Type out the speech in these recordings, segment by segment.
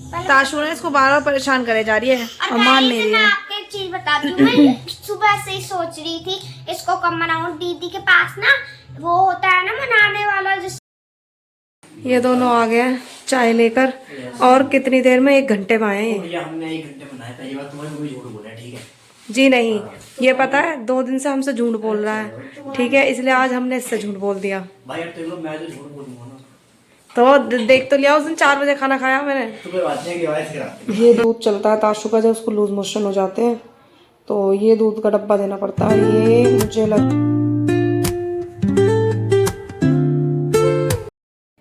ताशु ने इसको बार बार परेशान करे जा रही है और मान नहीं रही मैं है। आपको एक चीज बताती हूँ। मैं सुबह से ही सोच रही थी इसको कब मनाऊं। दीदी के पास ना वो होता है ना मनाने वाला जिस। ये दोनों आ गए हैं चाय लेकर और कितनी देर में 1 घंटे में आए हैं। भैया हमने 1 घंटे बनाया। पहली बात तुम्हारे को भी झूठ बोला है, ठीक है? जी नहीं, ये पता है 2 दिन से हमसे झूठ बोल रहा है, ठीक है, इसलिए आज हमने इससे झूठ बोल दिया। भाई अब देखो मैं तो झूठ बोलूंगा ना तो देख तो लिया, उस दिन 4 बजे खाना खाया मैंने। तो कोई बात नहीं कि आवाज कराते। ये दूध चलता है ताशु का जब उसको लूज मोशन हो जाते हैं तो ये दूध का डब्बा देना पड़ता है। ये मुझे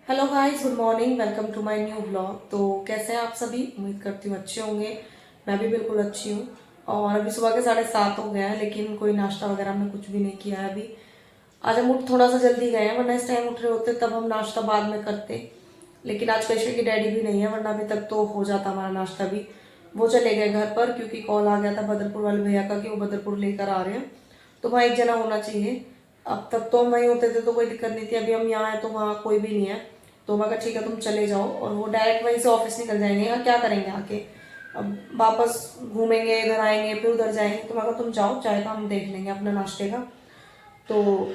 hello guys, good morning, welcome to my new blog. तो कैसे हैं आप सभी? उम्मीद करती हूँ अच्छे होंगे। मैं भी बिल्कुल अच्छी हूँ। और अभी सुबह के 7:30 हो गए हैं, लेकिन कोई नाश्ता वगैरह हमने कुछ भी नहीं किया है अभी। आज हम उठ थोड़ा सा जल्दी गए हैं, वरना इस टाइम उठ रहे होते तब हम नाश्ता बाद में करते। लेकिन आज कैशे की डैडी भी नहीं है, वरना अभी तक तो हो जाता हमारा नाश्ता भी। वो चले गए घर पर क्योंकि कॉल आ गया था बदरपुर वाले भैया का कि वो बदरपुर लेकर आ रहे हैं, तो वहाँ एक जना होना चाहिए। अब तक तो हम वहीं होते थे तो कोई दिक्कत नहीं थी, अभी हम यहाँ आए तो वहाँ कोई भी नहीं है। तो मैं कहा ठीक है तुम चले जाओ, और वो डायरेक्ट वहीं से ऑफिस निकल जाएंगे। यहाँ क्या करेंगे आके, अब वापस घूमेंगे, इधर आएंगे फिर उधर जाएंगे। तो मैं कहा तुम जाओ, चाय का हम देख लेंगे अपने नाश्ते का। तो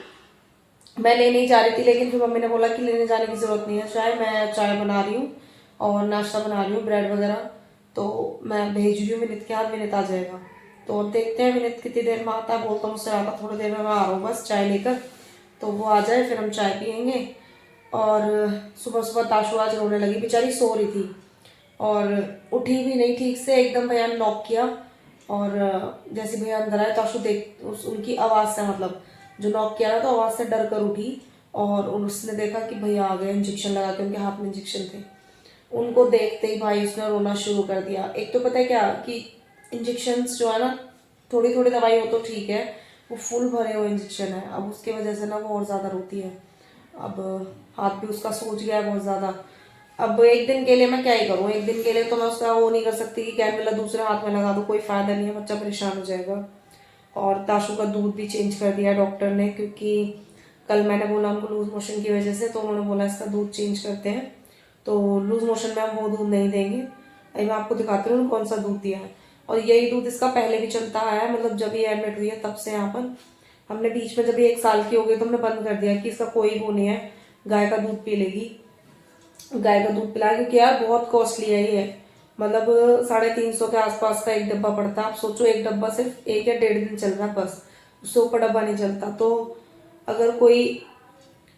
मैं लेने ही जा रही थी, लेकिन फिर मम्मी ने बोला कि लेने जाने की जरूरत नहीं है चाय, मैं चाय बना रही हूँ और नाश्ता बना रही हूँ, ब्रेड वगैरह, तो मैं भेज रही हूँ विनीत के हाथ, विनीत आ जाएगा। तो अब देखते हैं विनीत कितनी देर में आता है। बोलता हूँ उससे आता थोड़ी देर में मैं आ रहा हूँ बस चाय लेकर, तो वो आ जाए फिर हम चाय पियेंगे। और सुबह सुबह ताशु आज रोने लगी, बेचारी सो रही थी और उठी भी नहीं ठीक से। एकदम भैया ने नॉक किया और जैसे भैया अंदर आए ताशु देख उनकी आवाज़ से, मतलब जो नॉक किया था तो आवाज़ से डर कर उठी और उसने देखा कि भैया आ गए, इंजेक्शन लगा के, उनके हाथ में इंजेक्शन थे। उनको देखते ही भाई उसने रोना शुरू कर दिया। एक तो पता है क्या कि इंजेक्शन जो है ना, थोड़ी थोड़ी दवाई हो तो ठीक है, वो फुल भरे हुए इंजेक्शन है। अब उसकी वजह से ना वो और ज़्यादा रोती है। अब हाथ भी उसका सूज गया है बहुत ज़्यादा। अब एक दिन के लिए मैं क्या ही करूँ, एक दिन के लिए तो मैं उसका वो नहीं कर सकती कि कैनुला दूसरे हाथ में लगा दूँ, कोई फ़ायदा नहीं है, बच्चा परेशान हो जाएगा। और ताशु का दूध भी चेंज कर दिया डॉक्टर ने, क्योंकि कल मैंने बोला उनको लूज मोशन की वजह से, तो उन्होंने बोला इसका दूध चेंज करते हैं। तो लूज मोशन में हम वो दूध नहीं देंगे। अभी मैं आपको दिखाती हूँ कौन सा दूध दिया है। और यही दूध इसका पहले भी चलता है, मतलब जब ये एडमिट हुई है तब से यहाँ पर। हमने बीच में जब ये 1 साल की हो गई तो हमने बंद कर दिया कि इसका कोई वो नहीं है, गाय का दूध पी लेगी, गाय का दूध पिलाए, क्योंकि यार बहुत कॉस्टली है ये। मतलब 350 के आसपास का एक डब्बा पड़ता है। आप सोचो एक डब्बा सिर्फ 1 या 1.5 दिन चल रहा है बस, उससे ऊपर डब्बा नहीं चलता। तो अगर कोई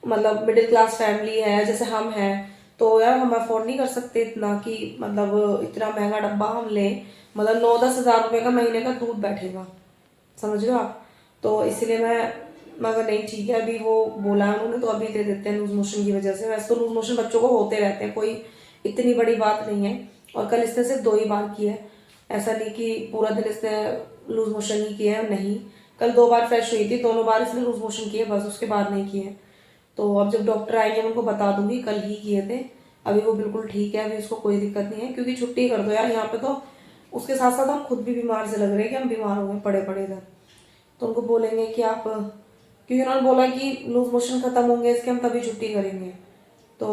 मतलब मिडिल क्लास फैमिली है जैसे हम हैं, तो यार हम अफोर्ड नहीं कर सकते इतना कि मतलब इतना महंगा डब्बा हम लें। मतलब 9-10 हज़ार रुपये का महीने का दूध बैठेगा, समझ रहे हो आप? तो इसलिए मगर नहीं ठीक है, अभी वो बोला है उन्होंने तो अभी दे देते हैं लूज मोशन की वजह से। वैसे तो लूज मोशन बच्चों को होते रहते हैं, कोई इतनी बड़ी बात नहीं है। और कल इसने सिर्फ 2 ही बार किया है, ऐसा नहीं कि पूरा दिन इसने लूज मोशन ही किया है, नहीं। कल 2 बार फ्रेश हुई थी, दोनों बार इसने लूज मोशन किए बस, उसके बाद नहीं किए। तो अब जब डॉक्टर आएंगे मैं उनको बता दूंगी, कल ही किए थे। अभी वो बिल्कुल ठीक है, अभी उसको कोई दिक्कत नहीं है। क्योंकि छुट्टी कर दो यार यहाँ पे, तो उसके साथ साथ हम खुद भी बीमार से लग रहे हैं कि हम बीमार हो गए पड़े पड़े इधर। तो उनको बोलेंगे कि आप, क्योंकि उन्होंने बोला कि लूज मोशन खत्म होंगे इसके, हम तभी छुट्टी करेंगे। तो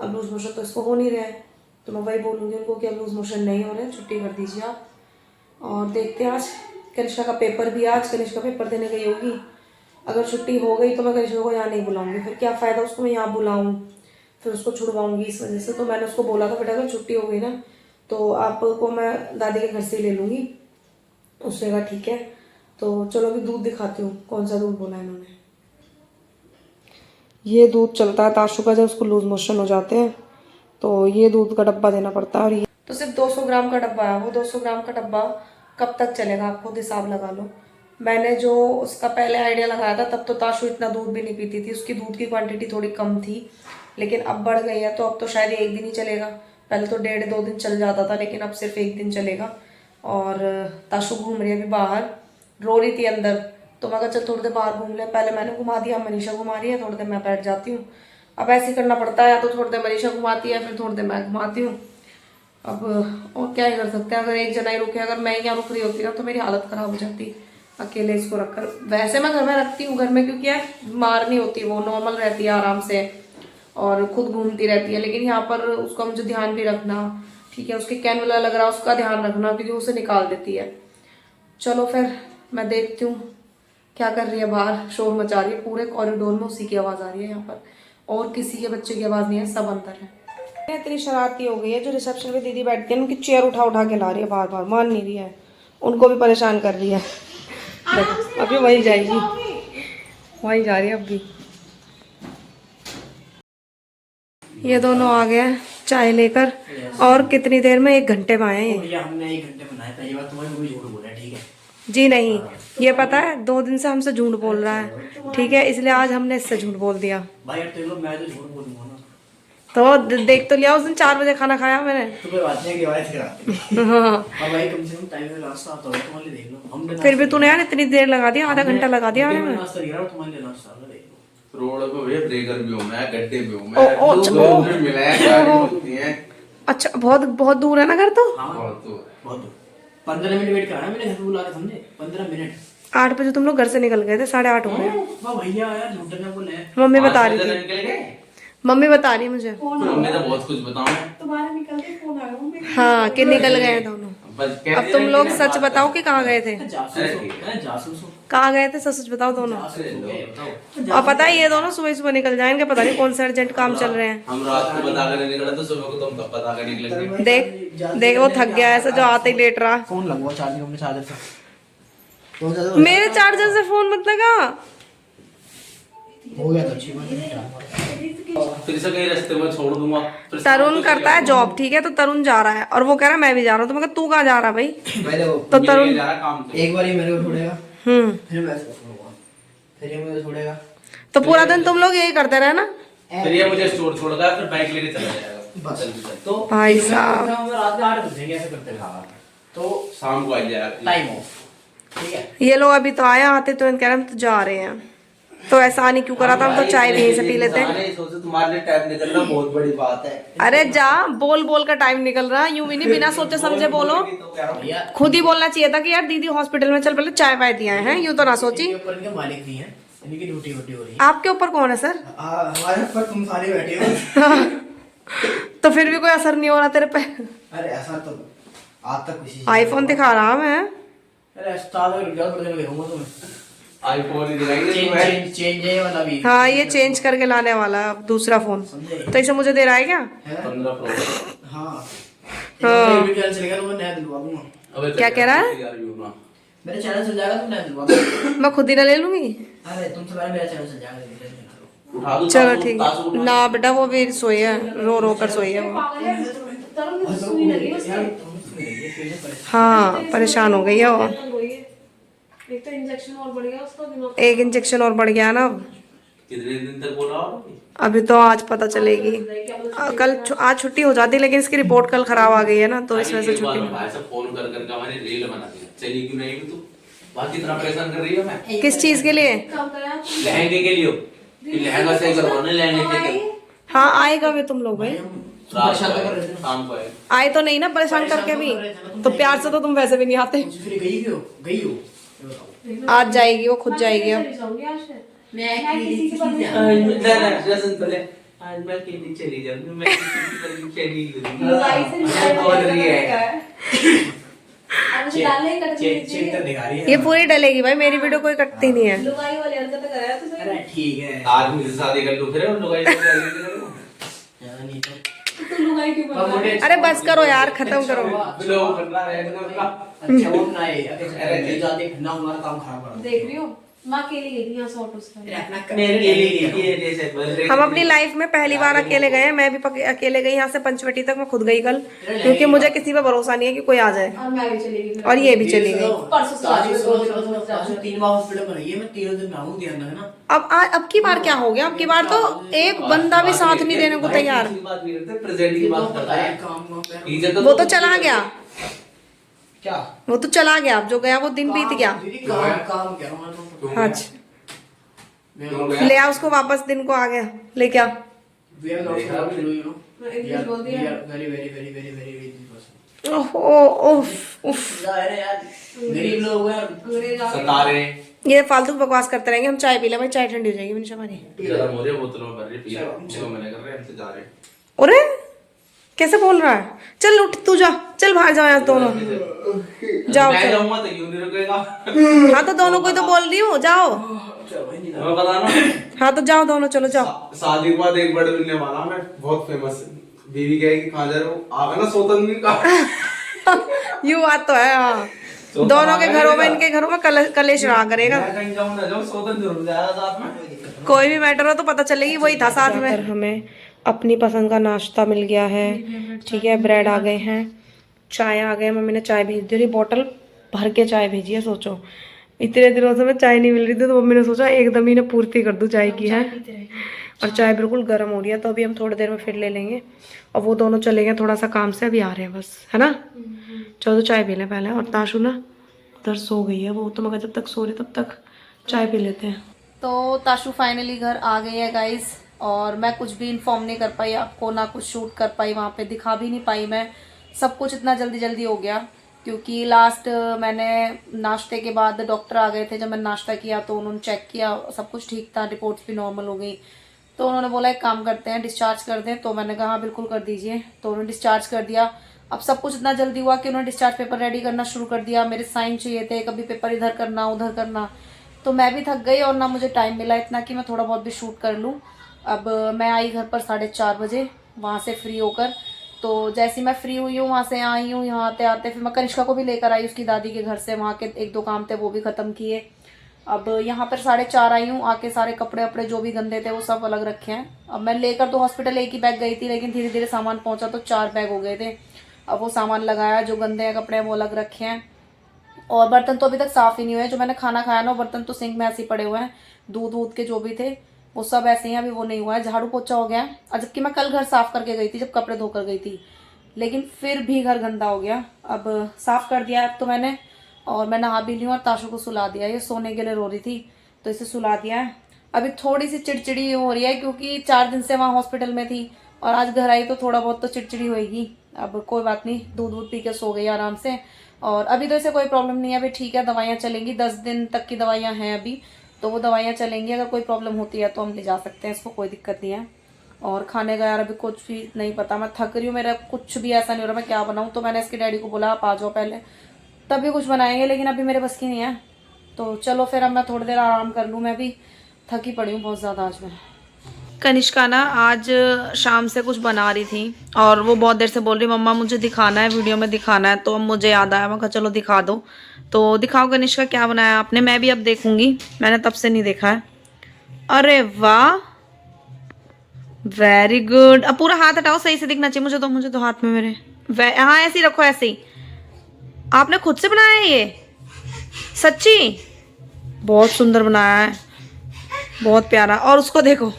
अब लूज मोशन तो इसको हो नहीं रहे हैं, तो मैं वही बोलूँगी उनको कि अब लूज मोशन नहीं हो रहे, छुट्टी कर दीजिए आप। और देखते हैं, आज कनिष्का का पेपर भी, आज कनिष्का पेपर देने गई होगी। अगर छुट्टी हो गई तो मैं कनिष्का को यहाँ नहीं बुलाऊंगी, फिर क्या फ़ायदा उसको मैं यहाँ बुलाऊँ, फिर उसको छुड़वाऊंगी इस वजह से। तो मैंने उसको बोला था बेटा अगर छुट्टी हो गई ना तो आपको मैं दादी के घर से ले लूँगी। उसने कहा ठीक है। तो चलो अभी दूध दिखाती हूँ, कौन सा दूध बोला इन्होंने। ये दूध चलता है ताशु का जब उसको लूज मोशन हो जाते हैं, तो ये दूध का डब्बा देना पड़ता है। और ये तो सिर्फ 200 ग्राम का डब्बा है, वो 200 ग्राम का डब्बा कब तक चलेगा आप खुद हिसाब लगा लो। मैंने जो उसका पहले आइडिया लगाया था तब तो ताशु इतना दूध भी नहीं पीती थी, उसकी दूध की क्वांटिटी थोड़ी कम थी, लेकिन अब बढ़ गई है। तो अब तो शायद 1 दिन ही चलेगा, पहले तो 1.5-2 दिन चल जाता था, लेकिन अब सिर्फ 1 दिन चलेगा। और ताशु घूम रही है अभी बाहर, रो रही थी अंदर, तो मैं कहा चल थोड़ी देर बाहर घूम ले। पहले मैंने घुमा दिया, मनीषा घुमा रही है, थोड़ी देर मैं बैठ जाती हूँ। अब ऐसे ही करना पड़ता है, या तो थोड़ी देर मनीषा घुमाती है फिर थोड़ी देर मैं घुमाती हूँ। अब और क्या ही कर सकते हैं, अगर एक जना ही रुके, अगर मैं यहाँ रुक रही होती ना तो मेरी हालत खराब हो जाती अकेले इसको रखकर। वैसे मैं घर में रखती हूँ, घर में, क्योंकि यार बीमार नहीं होती, वो नॉर्मल रहती है आराम से और खुद घूमती रहती है। लेकिन यहाँ पर उसका मुझे ध्यान भी रखना, ठीक है, उसके कैनवला लग रहा है, उसका ध्यान रखना क्योंकि उसे निकाल देती है। चलो फिर मैं देखती हूँ क्या कर रही है बाहर। शोर मचा रही है पूरे कॉरिडोर में, उसी की आवाज़ आ रही है यहाँ पर, और किसी के बच्चे की आवाज़ नहीं है, सब अंदर है। इतनी शरारती हो गई है, जो रिसेप्शन पे दीदी बैठती है उनकी चेयर उठा उठा के ला रही है बार बार, मान नहीं रही है, उनको भी परेशान कर रही है। देखो अभी वहीं जाएगी, वहीं जा रही है अभी। ये दोनों आ गए हैं चाय लेकर, और कितनी देर में, 1 घंटे में आए हैं ये। भैया हमने 1 घंटे बनाया, पहली बार तुम्हारी मम्मी झूठ बोल रहा है, ठीक है। जी नहीं, ये पता है 2 दिन से हमसे झूठ बोल रहा है, ठीक है, इसलिए आज हमने इससे झूठ बोल दिया। भाई यार तेरे को मैं तो झूठ बोलूंगा ना, तो देख तो लिया, उस दिन 4 बजे खाना खाया मैंने। तो कोई बात नहीं, रिवाइज कराते हैं। हाँ, और भाई कम से कम टाइम में नाश्ता आता होगा, तुम्हारे लिए देख लो। हमने फिर भी तूने यार इतनी देर लगा दिया, आधा घंटा लगा दिया आने में। नाश्ता किया, तुम्हारे लिए नाश्ता आता, देख लो। रोड पे भैया ब्रेकर भी हूँ मैं, गड्ढे भी हूँ ओ, ओ, मैं, अच्छा, दो ओ। मिनट मिला है, गाड़ी होती है अच्छा, बहुत बहुत दूर है ना घर तो। हाँ बहुत दूर। बहुत दूर। 15 मिनट वेट कराया मैंने, घर पे बुला के, समझे, 15 मिनट। 8 बजे तुम लोग घर से निकल गए थे, 8:30 हो गए। वाह भैया यार, झूठ ना बोले। मम्मी बता रही थी, निकल गए, मम्मी बता रही है मुझे। हमने तो बहुत कुछ बताऊं हाँ कि निकल गए हैं दोनों। अब तुम लोग सच बताओ कि कहाँ गए थे, जासूस हो, जासूस हो। कहाँ गए थे, सच सच बताओ दोनों। जासूस हो गए, बताओ। और पता है ये दोनों सुबह सुबह निकल जाएंगे, पता नहीं कौन से अर्जेंट काम चल रहे हैं। हम रात को बता कर निकला तो सुबह को तुम कब बता कर निकलेंगे। देख देख वो थक गया ऐसा, जो आते ही लेट रहा। फोन लगवाओ चार्जिंग अपने चार्जर से। तो ज्यादा मेरे चार्जर से फोन मत लगा। हो गया तो अच्छी बात है। फिर से कहीं रास्ते में छोड़ दूंगा। फिर से तरुण करता है जॉब, ठीक है, तो तरुण जा रहा है और वो कह रहा है मैं भी जा रहा हूँ, तो मैं कहा तू कहाँ जा रहा है भाई। पहले वो तो मेरे तरुण जा रहा काम से। एक बार ही मेरे को छोड़ेगा, हम्म, फिर मैं इसको छोड़ूंगा, फिर ये मुझे छोड़ेगा। तो पूरा दिन तुम लोग यही करते रहे ना। फिर ये मुझे स्टोर छोड़कर फिर बाइक लेके चला जाएगा। बस। चल भी चल। तो भाई फिर मैं साहब। उठा, मैं रात में 8 बजे ऐसे करते रहा, तो शाम को आ जाएगा। टाइम ऑफ, ठीक है। ये लोग अभी तो आए, आते तो कह रहे हम तो जा रहे हैं, तो ऐसा नहीं क्यों करा था, हम तो चाय भी यहीं से पी लेते। सोचे तुम्हारे लिए टाइम निकलना बहुत बड़ी बात है। अरे जा, बोल बोल का टाइम निकल रहा है, यूं भी नहीं, बिना सोचे समझे बोलो। भैया खुद ही बोलना चाहिए था कि यार दीदी हॉस्पिटल में, चल पहले चाय वाय दिया है, यूं तो ना सोची। इनके ऊपर इनके मालिक भी हैं, इनकी ड्यूटी वोटी हो रही है। आपके ऊपर कौन है सर? हमारे ऊपर तुम सारे बैठे हो। तो फिर भी कोई असर नहीं हो रहा तेरे पे। अरे ऐसा तो आज तक किसी आईफोन दिखा रहा मैं। अरे अस्पताल में रुक पड़ने लगे हूँ तुम्हें। आईफोन ही दिखाएंगे चेंज तुम्हें। चेंज चेंज है वाला भी। हाँ ये चेंज करके लाने वाला है अब दूसरा फोन, समझे? तो इसे मुझे दे रहा है क्या? है ना? 15 प्रो। हाँ। हाँ। एक भी चैनल चलेगा तो मैं नया दिलवा दूंगा। अबे क्या कह रहा है? यार यू ना। मेरे चैनल चल जाएगा तो नया दिलवा दूंगा। मैं खुद ही ना ले लूंगी। अरे तुमसे पहले मेरा चैनल चल जाएगा, टेंशन ना लो। उठा दो चलो तासु- ठीक तासु है उठा ना बेटा, वो भी सोई है, रो रो कर सोई है वो। यार, तुम सुन रही है, फिर से परेशान। हाँ परेशान हो गई है वो। एक तो इंजेक्शन और बढ़ गया उसका दिमाग। एक इंजेक्शन और बढ़ गया ना अब। कितने दिन तक बोला और? अभी तो आज पता चलेगी, आज छुट्टी हो जाती, लेकिन इसकी रिपोर्ट कल खराब आ गई है ना, तो इस वजह से छुट्टी नहीं। भाई से फोन कर करके हमारी रील बना दी। चली क्यों नहीं तू? बाकी इतना परेशान कर रही है मैं। किस चीज के लिए? काम करा लहंगे के लिए हो कि लहंगा सही करवाना, लहंगे के लिए हाँ आएगा भी तुम लोग भाई। रात को आए, शाम को आए। आए तो नहीं ना परेशान करके भी, तो प्यार से तो तुम वैसे भी नहीं आते। फिर गई हो, गई हो, ये बताओ। आज जाएगी वो, खुद जाएगी अब। चली जाऊंगी आज से। मैं किसी की चली आज मैं अकेली चली जाऊंगी, मैं किसी की चली लुगाई से जाऊंगी। बोल रही है। अब मुझे डालने ही कट चेक तो दिखा रही है। ये पूरी डलेगी भाई, मेरी वीडियो कोई कटती नहीं है। लुगाई वाली हरकत कराया तो सही। अरे ठीक है। आज मुझसे शादी कर लूं फिर उन लोगों को यार नहीं तो तो लुगाई क्यों बन रहा है? अरे बस करो यार, खत्म करो। लोग करना है एकदम। अच्छा वो बनाए, अरे नहीं जाते ना, हमारा काम खराब कर देख रही हो, माँ अकेली गई थी यहाँ से ऑटो से। मेरे लिए हम अपनी लाइफ में पहली बार अकेले गए हैं, मैं भी अकेले गई यहाँ से पंचवटी तक, मैं खुद गई कल, क्योंकि मुझे किसी पे भरोसा नहीं है कि कोई आ जाए। और मैं भी चली गई। और ये भी चली गई। परसों से ताजी आज सुबह 3 बार हॉस्पिटल में रही है, मैं 3 दिन में आऊँ, ध्यान रखना। अब की बार क्या हो गया? अब की बार तो एक बंदा भी साथ नहीं देने को तैयार। प्रेजेंट की बात करता है। काम वो तो चला गया, क्या वो तो चला गया, अब जो गया वो दिन बीत गया। दीदी काम कह रहा हूँ मैं अच्छा ले आ उसको वापस, दिन को आ गया ले क्या। We are not from Peru, you know. मैं एक We are, चीज बोल we दिया। are very rich person. ओहो उफ उफ, अरे यार गरीब लोग हैं। अंग्रेज आ गए। सता रहे हैं। ये फालतू बकवास करते रहेंगे। हम चाय पी ले भाई, चाय ठंडी हो जाएगी मनीषा हमारी। गरम हो रही है, बोतलों में भर रही है, पिया। चलो मैंने कर रहे हैं, हमसे जा रहे हैं। अरे कैसे बोल रहा है? चल उठ तू, जा, चल बाहर जाओ यार दोनों, जाओ मैं चलो। जाऊंगा तो क्यों नहीं रुकेगा? हाँ तो दोनों को ही तो बोल रही हूँ, जाओ। मैं बता ना, हाँ तो जाओ दोनों, चलो जाओ। शादी के बाद एक बर्ड मिलने वाला मैं, बहुत फेमस। बीवी कहेगी कहाँ जा रहे हो, आगा ना सोतन भी का। ये बात तो है। हाँ, दोनों के घरों में, इनके घरों में कलेश रहा करेगा। मैं कहीं जाऊँ ना जाऊँ, सोतन जरूर जाएगा साथ में। कोई भी मैटर हो तो पता चलेगी वही था साथ में। हमें अपनी पसंद का नाश्ता मिल गया है, ठीक है। ब्रेड आ गए हैं, चाय आ गए, मम्मी ने चाय भेज दी और ये बॉटल भर के चाय भेजी है। सोचो इतने दिनों से मैं चाय नहीं मिल रही थी, तो मम्मी ने सोचा एकदम ही ना पूर्ति कर दूं चाय की है। और चाय बिल्कुल गर्म हो रही है, तो अभी हम थोड़ी देर में फिर ले लेंगे। और वो दोनों चले गए थोड़ा सा काम से, अभी आ रहे हैं बस, है ना। चलो तो चाय पी लें पहले। और ताशु ना उधर सो गई है वो, तो मगर जब तक सो रही तब तक चाय पी लेते हैं। तो ताशु फाइनली घर आ गई है गाइस, और मैं कुछ भी इन्फॉर्म नहीं कर पाई आपको, ना कुछ शूट कर पाई, वहाँ पे दिखा भी नहीं पाई मैं। सब कुछ इतना जल्दी जल्दी हो गया क्योंकि लास्ट मैंने नाश्ते के बाद डॉक्टर आ गए थे। जब मैंने नाश्ता किया तो उन्होंने चेक किया, सब कुछ ठीक था, रिपोर्ट्स भी नॉर्मल हो गई। तो उन्होंने बोला एक काम करते हैं, डिस्चार्ज कर दें। तो मैंने कहा हाँ बिल्कुल कर दीजिए। तो उन्होंने डिस्चार्ज कर दिया। अब सब कुछ इतना जल्दी हुआ कि उन्होंने डिस्चार्ज पेपर रेडी करना शुरू कर दिया। मेरे साइन चाहिए थे, कभी पेपर इधर करना उधर करना, तो मैं भी थक गई और ना मुझे टाइम मिला इतना कि मैं थोड़ा बहुत भी शूट कर लूँ। अब मैं आई घर पर 4:30 बजे वहाँ से फ्री होकर। तो जैसे मैं फ्री हुई हूँ वहाँ से आई हूँ, यहाँ आते आते फिर मैं कनिष्का को भी लेकर आई उसकी दादी के घर से। वहाँ के 1-2 काम थे वो भी ख़त्म किए। अब यहाँ पर 4:30 आई हूँ। आके सारे कपड़े वपड़े जो भी गंदे थे वो सब अलग रखे हैं। अब मैं लेकर तो हॉस्पिटल एक ही बैग गई थी, लेकिन धीरे धीरे सामान पहुँचा तो 4 बैग हो गए थे। अब वो सामान लगाया, जो गंदे हैं कपड़े वो अलग रखे हैं। और बर्तन तो अभी तक साफ़ ही नहीं हुए। जो मैंने खाना खाया ना, बर्तन तो सिंक में ऐसे ही पड़े हुए हैं। दूध के जो भी थे वो सब ऐसे ही, अभी वो नहीं हुआ है। झाड़ू पोछा हो गया है, और जबकि मैं कल घर साफ़ करके गई थी जब कपड़े धोकर गई थी, लेकिन फिर भी घर गंदा हो गया। अब साफ़ कर दिया अब तो मैंने, और मैं नहा भी ली हूँ और ताशु को सुला दिया। ये सोने के लिए रो रही थी तो इसे सुला दिया है। अभी थोड़ी सी चिड़चिड़ी हो रही है क्योंकि 4 दिन से वहाँ हॉस्पिटल में थी और आज घर आई तो थोड़ा बहुत तो चिड़चिड़ी होएगी। अब कोई बात नहीं, दूध पी के सो गई आराम से। और अभी तो इसे कोई प्रॉब्लम नहीं है, अभी ठीक है। दवाइयाँ चलेंगी, 10 दिन तक की दवाइयाँ हैं अभी, तो वो दवाइयाँ चलेंगी। अगर कोई प्रॉब्लम होती है तो हम ले जा सकते हैं, इसको कोई दिक्कत नहीं है। और खाने का यार अभी कुछ भी नहीं पता, मैं थक रही हूँ, मेरा कुछ भी ऐसा नहीं हो रहा मैं क्या बनाऊँ। तो मैंने इसके डैडी को बोला आप आ जाओ पहले, तभी कुछ बनाएंगे, लेकिन अभी मेरे बस की नहीं है। तो चलो फिर अब मैं थोड़ी देर आराम कर लूँ, मैं भी थकी पड़ी हूँ बहुत ज़्यादा आज मैं। कनिष्का ना आज शाम से कुछ बना रही थी और वो बहुत देर से बोल रही मम्मा मुझे दिखाना है, वीडियो में दिखाना है। तो अब मुझे याद आया, मैं कहा चलो दिखा दो। तो दिखाओ कनिष्का क्या बनाया आपने, मैं भी अब देखूंगी, मैंने तब से नहीं देखा है। अरे वाह, वेरी गुड। अब पूरा हाथ हटाओ, सही से दिखना चाहिए मुझे तो हाथ में मेरे। हाँ ऐसे ही रखो, ऐसे ही। आपने खुद से बनाया है ये? सच्ची बहुत सुंदर बनाया है, बहुत प्यारा। और उसको देखो,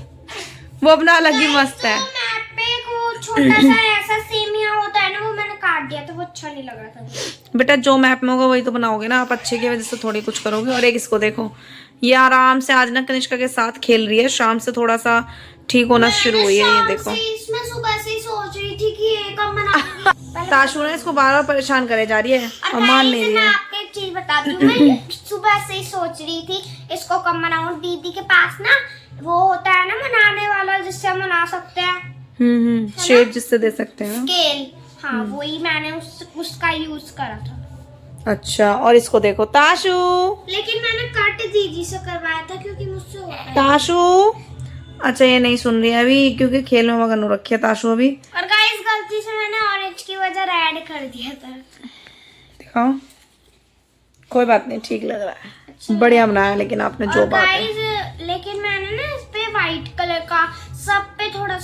वो अपना अलग ही मस्त है। मैप पे को छोटा सा ऐसा सेमिया होता है ना, वो मैंने काट दिया तो वो अच्छा नहीं लग रहा था। बेटा जो मैप में होगा वही तो बनाओगे ना आप, अच्छे की वजह से थोड़ी कुछ करोगे। और एक इसको देखो, ये आराम से आज ना कनिष्का के साथ खेल रही है, शाम से थोड़ा सा ठीक होना शुरू हुई है। ये देखो, इसमें सुबह से ही सोच रही थी कि ये कब बनाऊंगी। ताशु ने इसको बार बार परेशान करे जा रही है और मान नहीं रही मैं है। आपको एक चीज बताती हूँ, मैं सुबह से ही सोच रही थी इसको कब मनाऊं। दीदी के पास ना वो होता है ना मनाने वाला, जिससे हम मना सकते हैं, शेप जिससे दे सकते हैं। स्केल। हाँ वही मैंने उसका यूज करा था। अच्छा, और इसको देखो ताशु, लेकिन मैंने कट दीदी से करवाया था क्योंकि मुझसे होता है। ताशु अच्छा ये नहीं सुन रही है अभी क्योंकि खेल में मगन हो रखी है ताशु अभी। और गाइस गलती से मैंने ऑरेंज की वजह रेड कर दिया था। दिखाओ, कोई बात नहीं, ठीक लग रहा है, बढ़िया बनाया। लेकिन आपने जो बात है, लेकिन मैंने ना इस पे व्हाइट कलर का सब पे थोड़ा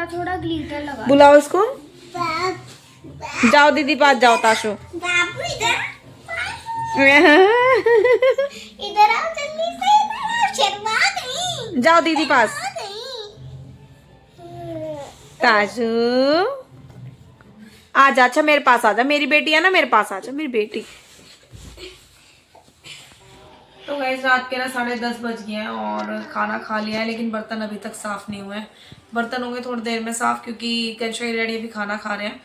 थोड़ा ग्लिटर लगा। बुलाओ इसको, जाओ दीदी पास जाओ ताशु। बाबू इधर इधर आओ जल्दी से, इधर आओ, शर्मा गई। जाओ दीदी पास। ताशु आजा, अच्छा मेरे पास आजा, मेरी बेटी है ना, मेरे पास आजा मेरी बेटी। तो गाइस रात के ना 10:30 बज गए हैं और खाना खा लिया है, लेकिन बर्तन अभी तक साफ़ नहीं हुए हैं। बर्तन होंगे थोड़ी देर में साफ़, क्योंकि कनिष्का डैडी अभी खाना खा रहे हैं।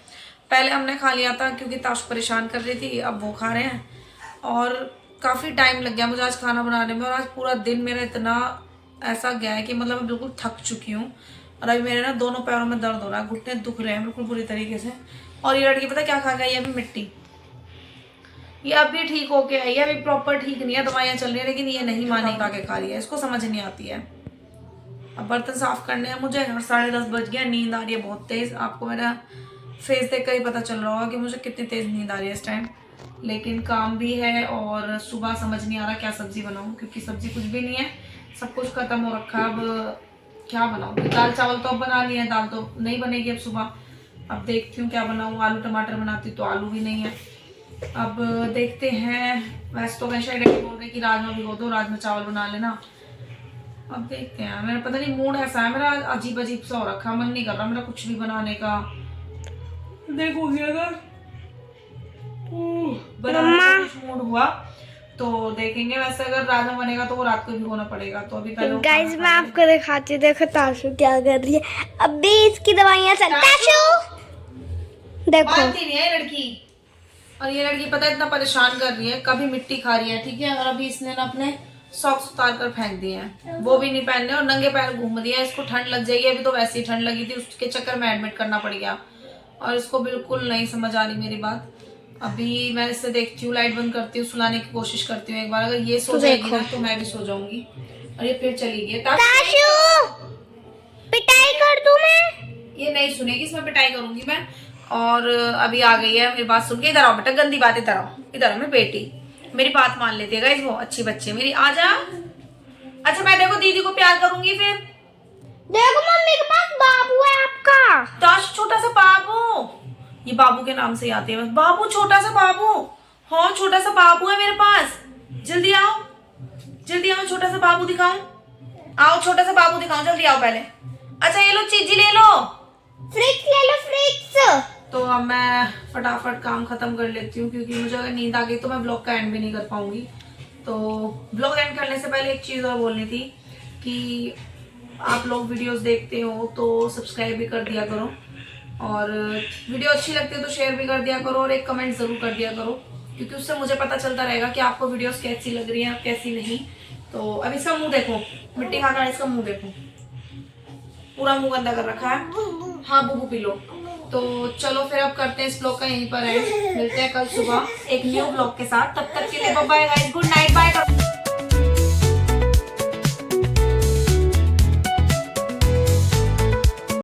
पहले हमने खा लिया था क्योंकि ताशु परेशान कर रही थी, अब वो खा रहे हैं। और काफ़ी टाइम लग गया मुझे आज खाना बनाने में, और आज पूरा दिन मेरा इतना ऐसा गया है कि मतलब मैं बिल्कुल थक चुकी हूँ। और अभी मेरे ना दोनों पैरों में दर्द हो रहा है, घुटने दुख रहे हैं बिल्कुल बुरी तरीके से। और ये लड़की पता क्या खा गई है अभी? मिट्टी। ये अभी ठीक होके आई है, अभी प्रॉपर ठीक नहीं है, दवाइयाँ चल रही है, लेकिन ये नहीं माने के खा रही है, इसको समझ नहीं आती है। अब बर्तन साफ करने हैं मुझे, 10:30 बज गया, नींद आ रही है बहुत तेज। आपको मेरा फेस देख कर ही पता चल रहा होगा कि मुझे कितनी तेज नींद आ रही है इस टाइम। लेकिन काम भी है और सुबह समझ नहीं आ रहा क्या सब्जी बनाऊं, क्योंकि सब्जी कुछ भी नहीं है, सब कुछ खत्म हो रखा है। अब क्या बनाऊं? दाल चावल तो अब बना लिया है, दाल तो नहीं बनेगी अब सुबह। अब देखती हूँ क्या बनाऊं। आलू टमाटर बनाती तो आलू भी नहीं है। अब देखते हैं। वैसे तो वैसे डैडी बोल रहे कि राजमा भिगो दो, राजमा चावल बना लेना। अब देखते हैं। मेरा पता नहीं मूड ऐसा है, मेरा अजीब अजीब सा हो रखा, मन नहीं कर रहा मेरा कुछ भी बनाने का। देखोगे अगर बनाने का कुछ मूड हुआ तो देखेंगे, वैसे अगर राजमा बनेगा तो वो रात को भिगोना पड़ेगा। तो अभी पहले गाइस मैं आपको दिखाती हूँ, देखो ताशु क्या कर रही है। अभी इसकी दवाइयाँ चल। ताशु देखो, मानती नहीं है ये लड़की। और ये लड़की पता है इतना परेशान कर रही है, कभी मिट्टी खा रही है, ठीक है, और अभी इसने ना अपने सॉक्स उतार कर फेंक दिए हैं, वो भी नहीं पहनने, और नंगे पैर घूम रही है। इसको ठंड लग जाएगी, अभी तो वैसे ही ठंड लगी थी, उसके चक्कर में एडमिट करना पड़ गया। और इसको बिल्कुल नहीं समझ आ रही मेरी बात। अभी मैं इससे देखती हूँ, लाइट बंद करती हूँ, सुलाने की कोशिश करती हूँ एक बार। अगर ये सो जाएगी ना तो मैं भी सो जाऊंगी। और ये फिर चली गई। ताशु पिटाई कर दूं मैं? ये नहीं सुनेगी, इसमें पिटाई करूंगी मैं। और अभी आ गई है मेरी बात सुन के। इधर आओ बेटा, गंदी बात, इधर आओ, इधर आओ। मेरी बेटी मेरी बात मान लेती है गाइस, वो अच्छी बच्ची मेरी। आ जा। अच्छा मैं देखो दीदी को प्यार करूंगी फिर। देखो मम्मी के पास बाबू है आपका। ताश छोटा सा बाबू, ये बाबू के नाम से ही आते हैं बस। बाबू, छोटा सा बाबू। हाँ छोटा सा बाबू है मेरे पास। जल्दी आओ, जल्दी आओ, छोटा सा बाबू दिखाओ। आओ छोटा सा बाबू दिखाओ, जल्दी आओ पहले। अच्छा ये लो चीजी ले लो, फ्रिक्स ले लो, फ्रिक्स। तो अब मैं फटाफट काम खत्म कर लेती हूँ, क्योंकि मुझे अगर नींद आ गई तो मैं ब्लॉग का एंड भी नहीं कर पाऊंगी। तो ब्लॉग एंड करने से पहले एक चीज़ और बोलनी थी कि आप लोग वीडियोस देखते हो तो सब्सक्राइब भी कर दिया करो, और वीडियो अच्छी लगती है तो शेयर भी कर दिया करो, और एक कमेंट ज़रूर कर दिया करो, क्योंकि उससे मुझे पता चलता रहेगा कि आपको वीडियोस कैसी लग रही हैं कैसी नहीं। तो अब इसका मुँह देखो, मिट्टी खाकर इसका मुँह देखो, पूरा मुँह गंदा कर रखा है। हाँ बुबू पी लो। तो चलो फिर अब करते हैं इस ब्लॉग का यहीं पर है, मिलते हैं कल सुबह एक न्यू ब्लॉग के साथ। तब तक के लिए bye bye guys, good night, bye.